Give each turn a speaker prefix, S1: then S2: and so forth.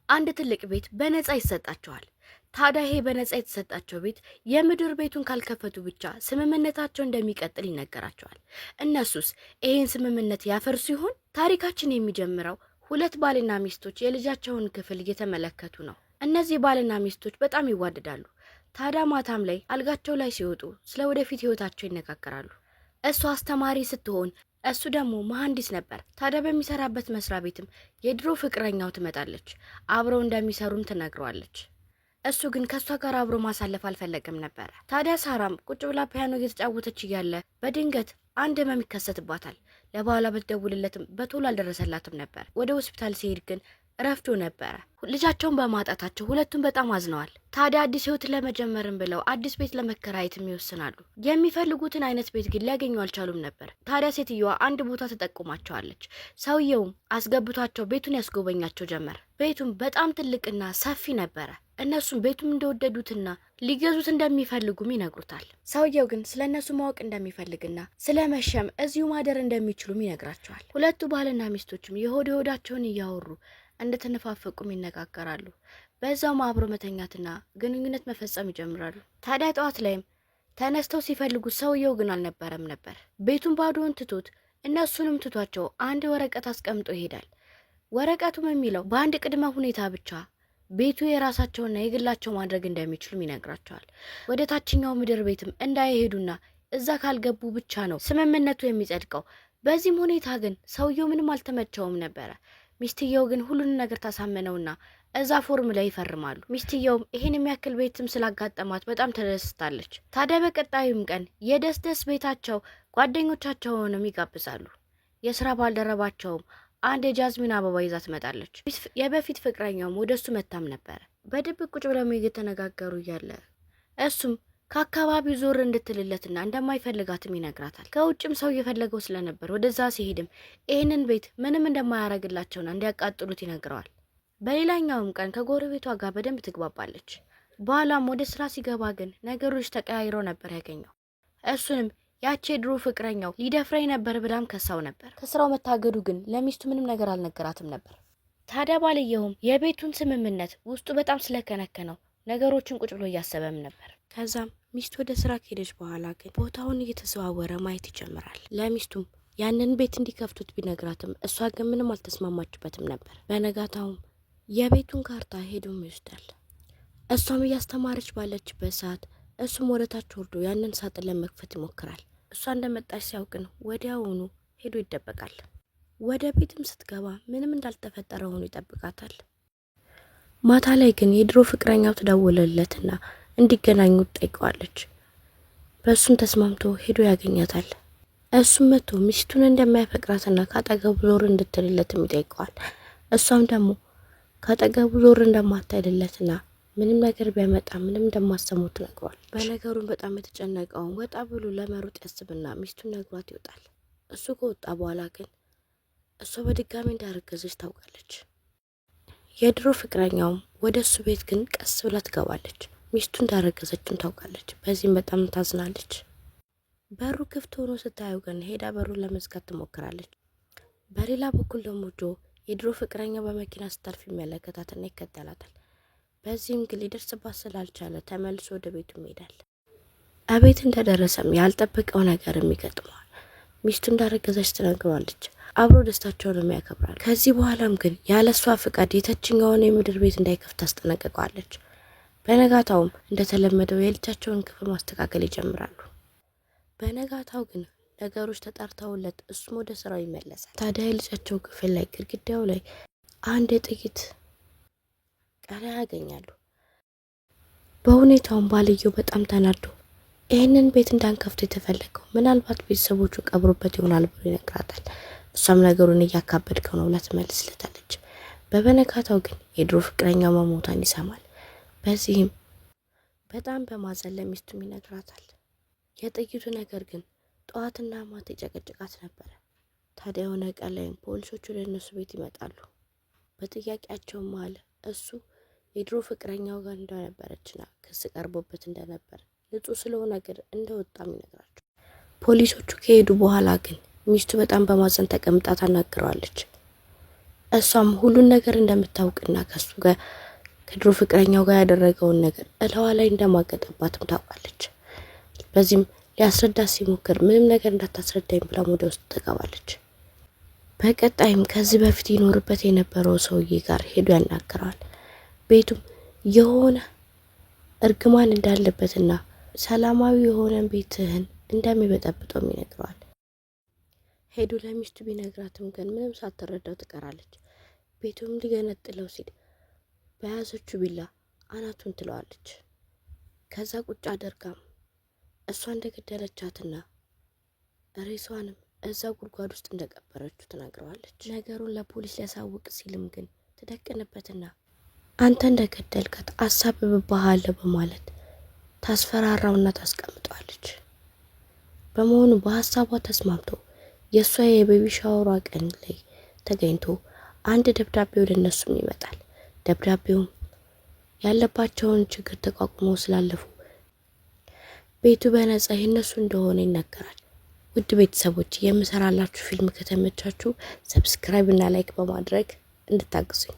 S1: አንድ ትልቅ ቤት በነፃ ይሰጣቸዋል። ታዲያ ይሄ በነፃ የተሰጣቸው ቤት የምድር ቤቱን ካልከፈቱ ብቻ ስምምነታቸው እንደሚቀጥል ይነገራቸዋል። እነሱስ ይሄን ስምምነት ያፈርሱ ይሆን? ታሪካችን የሚጀምረው ሁለት ባልና ሚስቶች የልጃቸውን ክፍል እየተመለከቱ ነው። እነዚህ ባልና ሚስቶች በጣም ይዋደዳሉ። ታዲያ ማታም ላይ አልጋቸው ላይ ሲወጡ ስለ ወደፊት ህይወታቸው ይነጋገራሉ። እሷ አስተማሪ ስትሆን እሱ ደግሞ መሐንዲስ ነበር። ታዲያ በሚሰራበት መስሪያ ቤትም የድሮ ፍቅረኛው ትመጣለች። አብረው እንደሚሰሩም ትነግረዋለች። እሱ ግን ከሷ ጋር አብሮ ማሳለፍ አልፈለገም ነበር። ታዲያ ሳራም ቁጭ ብላ ፒያኖ እየተጫወተች እያለ በድንገት አንድ ህመም ይከሰትባታል። ለባሏ ብትደውልለትም በቶሎ አልደረሰላትም ነበር። ወደ ሆስፒታል ሲሄድ ግን ረፍዶ ነበረ። ልጃቸውን በማጣታቸው ሁለቱም በጣም አዝነዋል። ታዲያ አዲስ ህይወት ለመጀመርም ብለው አዲስ ቤት ለመከራየትም ይወስናሉ። የሚፈልጉትን አይነት ቤት ግን ሊያገኙ አልቻሉም ነበር። ታዲያ ሴትዮዋ አንድ ቦታ ተጠቁማቸዋለች። ሰውየውም አስገብቷቸው ቤቱን ያስጎበኛቸው ጀመር። ቤቱም በጣም ትልቅና ሰፊ ነበረ። እነሱም ቤቱም እንደወደዱትና ሊገዙት እንደሚፈልጉም ይነግሩታል። ሰውየው ግን ስለ እነሱ ማወቅ እንደሚፈልግና ስለ መሸም እዚሁ ማደር እንደሚችሉም ይነግራቸዋል። ሁለቱ ባልና ሚስቶችም የሆድ ሆዳቸውን እያወሩ እንደተነፋፈቁም ይነጋገራሉ። በዛውም አብሮ መተኛትና ግንኙነት መፈጸም ይጀምራሉ። ታዲያ ጠዋት ላይም ተነስተው ሲፈልጉት ሰውየው ግን አልነበረም ነበር። ቤቱን ባዶውን ትቶት እነሱንም ትቷቸው አንድ ወረቀት አስቀምጦ ይሄዳል። ወረቀቱም የሚለው በአንድ ቅድመ ሁኔታ ብቻ ቤቱ የራሳቸውና የግላቸው ማድረግ እንደሚችሉም ይነግራቸዋል። ወደ ታችኛው ምድር ቤትም እንዳይሄዱና እዛ ካልገቡ ብቻ ነው ስምምነቱ የሚጸድቀው። በዚህም ሁኔታ ግን ሰውየው ምንም አልተመቸውም ነበረ። ሚስትየው ግን ሁሉንም ነገር ታሳመነውና እዛ ፎርም ላይ ይፈርማሉ። ሚስትየውም ይሄን የሚያክል ቤትም ስላጋጠማት በጣም ተደስታለች። ታዲያ በቀጣዩም ቀን የደስደስ ቤታቸው ጓደኞቻቸውንም ይጋብዛሉ። የስራ ባልደረባቸውም አንድ የጃዝሚን አበባ ይዛ ትመጣለች። የበፊት ፍቅረኛውም ወደሱ መታም ነበር። በድብቅ ቁጭ ብለው እየተነጋገሩ እያለ እሱም ከአካባቢው ዞር እንድትልለትና እንደማይፈልጋትም ይነግራታል። ከውጭም ሰው እየፈለገው ስለነበር ወደዛ ሲሄድም ይህንን ቤት ምንም እንደማያረግላቸውና እንዲያቃጥሉት ይነግረዋል። በሌላኛውም ቀን ከጎረቤቷ ጋር በደንብ ትግባባለች። በኋላም ወደ ስራ ሲገባ ግን ነገሮች ተቀያይረው ነበር ያገኘው። እሱንም ያቺ የድሮ ፍቅረኛው ሊደፍረኝ ነበር ብላም ከሳው ነበር። ከስራው መታገዱ ግን ለሚስቱ ምንም ነገር አልነገራትም ነበር። ታዲያ ባልየውም የቤቱን ስምምነት ውስጡ በጣም ስለከነከነው ነገሮችን ቁጭ ብሎ እያሰበም ነበር። ከዛም ሚስቱ ወደ ስራ ከሄደች በኋላ ግን ቦታውን እየተዘዋወረ ማየት ይጀምራል። ለሚስቱም ያንን ቤት እንዲከፍቱት ቢነግራትም እሷ ግን ምንም አልተስማማችበትም ነበር። በነጋታውም የቤቱን ካርታ ሄዶም ይወስዳል። እሷም እያስተማረች ባለችበት ሰዓት እሱም ወደታች ወርዶ ያንን ሳጥን ለመክፈት ይሞክራል። እሷ እንደመጣች ሲያውቅን ወዲያውኑ ሄዶ ይደበቃል። ወደ ቤትም ስትገባ ምንም እንዳልተፈጠረ ሆኖ ይጠብቃታል። ማታ ላይ ግን የድሮ ፍቅረኛው ትደውልለትና እንዲገናኙ ትጠይቀዋለች። በእሱም ተስማምቶ ሄዶ ያገኛታል። እሱም መጥቶ ሚስቱን እንደማያፈቅራትና ካጠገቡ ዞር እንድትልለትም ይጠይቀዋል። እሷም ደግሞ ካጠገቡ ዞር እንደማታይልለትና ምንም ነገር ቢያመጣ ምንም እንደማሰሙት ነግሯል። በነገሩን በጣም የተጨነቀውን ወጣ ብሎ ለመሮጥ ያስብና ሚስቱን ነግሯት ይወጣል። እሱ ከወጣ በኋላ ግን እሷ በድጋሚ እንዳረገዘች ታውቃለች። የድሮ ፍቅረኛውም ወደ እሱ ቤት ግን ቀስ ብላ ትገባለች። ሚስቱ እንዳረገዘችም ታውቃለች። በዚህም በጣም ታዝናለች። በሩ ክፍት ሆኖ ስታየው ግን ሄዳ በሩን ለመዝጋት ትሞክራለች። በሌላ በኩል ደግሞ ጆ የድሮ ፍቅረኛው በመኪና ስታልፍ ይመለከታትና ይከተላታል። በዚህም ግን ሊደርስባት ስላልቻለ ተመልሶ ወደ ቤቱ ይሄዳል። አቤት እንደደረሰም ያልጠበቀው ነገርም ይገጥመዋል። ሚስቱ እንዳረገዘች ትነግረዋለች። አብሮ ደስታቸውን ያከብራሉ። ከዚህ በኋላም ግን ያለሷ ፍቃድ የታችኛውን የምድር ቤት እንዳይከፍት ታስጠነቅቀዋለች። በነጋታውም እንደተለመደው የልጃቸውን ክፍል ማስተካከል ይጀምራሉ። በነጋታው ግን ነገሮች ተጣርተውለት እሱም ወደ ስራው ይመለሳል። ታዲያ የልጃቸው ክፍል ላይ ግድግዳው ላይ አንድ የጥይት ቀሪያ ያገኛሉ። በሁኔታውም ባልየው በጣም ተናዶ ይህንን ቤት እንዳንከፍቶ የተፈለገው ምናልባት ቤተሰቦቹ ቀብሮበት ይሆናል ብሎ ይነግራታል። እሷም ነገሩን እያካበድከው ነው ብላ ትመልስለታለች። በበነጋታው ግን የድሮ ፍቅረኛው መሞቷን ይሰማል። በዚህም በጣም በማዘን ለሚስቱም ይነግራታል። የጥይቱ ነገር ግን ጠዋትና ማታ ይጨቀጭቃት ነበረ። ታዲያ የሆነ ቀን ላይም ፖሊሶቹ ወደ እነሱ ቤት ይመጣሉ። በጥያቄያቸውም መሀል እሱ የድሮ ፍቅረኛው ጋር እንደነበረችና ክስ ቀርቦበት እንደነበር ንጹህ ስለሆነ ነገር እንደወጣም ይነግራቸው። ፖሊሶቹ ከሄዱ በኋላ ግን ሚስቱ በጣም በማዘን ተቀምጣ ታናግረዋለች። እሷም ሁሉን ነገር እንደምታውቅና ከሱ ጋር ከድሮ ፍቅረኛው ጋር ያደረገውን ነገር እለዋ ላይ እንደማገጠባትም ታውቃለች። በዚህም ሊያስረዳት ሲሞክር ምንም ነገር እንዳታስረዳኝ ብላ ወደ ውስጥ ትገባለች። በቀጣይም ከዚህ በፊት ይኖርበት የነበረው ሰውዬ ጋር ሄዶ ያናግረዋል። ቤቱም የሆነ እርግማን እንዳለበትና ሰላማዊ የሆነን ቤትህን እንደሚበጠብጠውም ይነግረዋል። ሄዶ ለሚስቱ ቢነግራትም ግን ምንም ሳትረዳው ትቀራለች። ቤቱም ሊገነጥለው ሲል በያዘችው ቢላ አናቱን ትለዋለች። ከዛ ቁጭ አደርጋም እሷ እንደገደለቻትና ሬሷንም እዛ ጉድጓድ ውስጥ እንደቀበረችው ትነግረዋለች። ነገሩን ለፖሊስ ሊያሳውቅ ሲልም ግን ትደቅንበትና አንተ እንደገደልካት አሳብብብሃለሁ በማለት ታስፈራራውና ታስቀምጠዋለች። በመሆኑ በሀሳቧ ተስማምቶ የእሷ የቤቢ ሻወሯ ቀን ላይ ተገኝቶ አንድ ደብዳቤ ወደ እነሱም ይመጣል። ደብዳቤውም ያለባቸውን ችግር ተቋቁመው ስላለፉ ቤቱ በነጻ የነሱ እንደሆነ ይነገራል። ውድ ቤተሰቦች የምሰራላችሁ ፊልም ከተመቻችሁ ሰብስክራይብ እና ላይክ በማድረግ እንድታግዙኝ